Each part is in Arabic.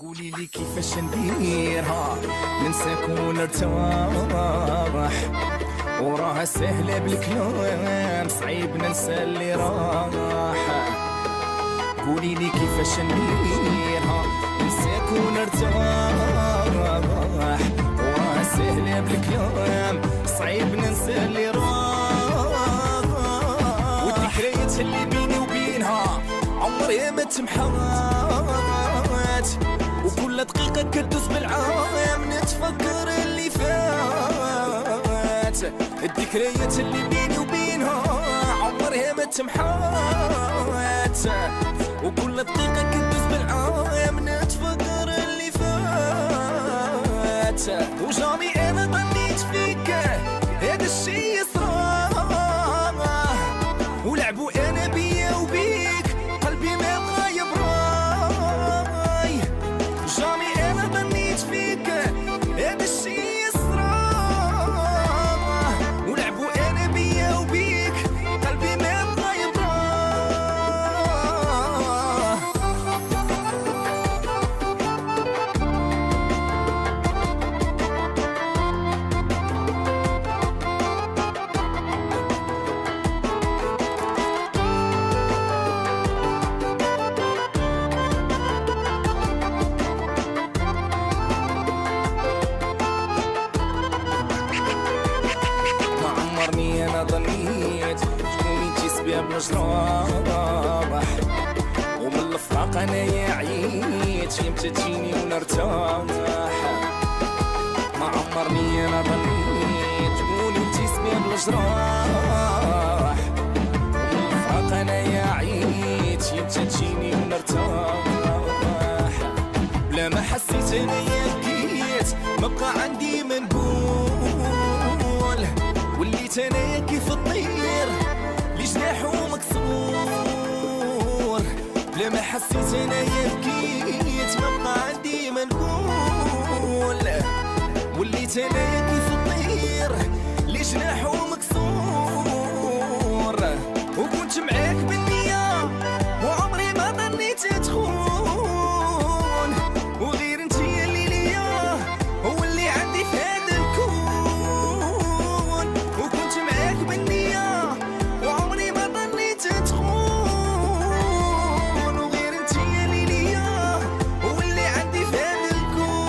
قولي لي كيفاش نديرها ننساك ونرتاح، وراها سهلة بالكلام صعيب ننسى اللي راح. قولي لي كيفاش نديرها ننساك ونرتاح، وراها سهلة بالكلام صعيب ننسى اللي راح. والذكريات اللي بيني وبينها عمري ما تمحات، وكل دقيقة كدوز بالعام نتفكر اللي فات. الذكريات اللي بيني وبينها عمرها ما تمحات، وكل دقيقة كدوز بالعام نتفكر اللي فات. وجامي أنا ظنيت فيك هذا الشي صرا، ولعبوا أنا بيا وبيك قلبي ما بغى يبراي. جامي أنا ظنيت فيك هذا الشي صرا، ولعبوا أنا بيا وبيك قلبي ما بغى يبراي. أنا ظنيت شكون انتي سباب الجراح، ومن الفراق انايا عييت يمتى تجيني ونرتاح. ما عمرني انا ظنيت شكون انتي سباب الجراح، ومن الفراق انايا عييت يمتى تجيني ونرتاح. بلا ما حسيت انايا بكيت ما بقى عندي ما نقول، وليت انايا كيف الطير لي جناحو مكسور. بلا ما حسيت انايا بكيت ما بقى عندي ما نقول، وليت انايا كيف الطير لي جناحو مكسور. وكنت معاك بالنية وعمري ما ظنيت تخون، وغير انتي اللي ليا هو اللي عندي في هذا الكون. وكنت معاك بالنية وعمري ما ظنيت تخون، وغير انتي اللي ليا هو اللي عندي في هذا الكون.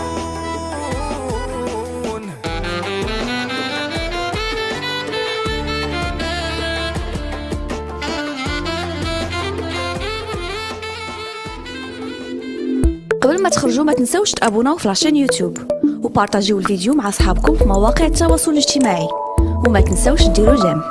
قبل ما تخرجوا ما تنسوش تابوناو في لاشين يوتيوب وبارطاجيو الفيديو مع اصحابكم في مواقع التواصل الاجتماعي، وما تنسوش ديروا جيم.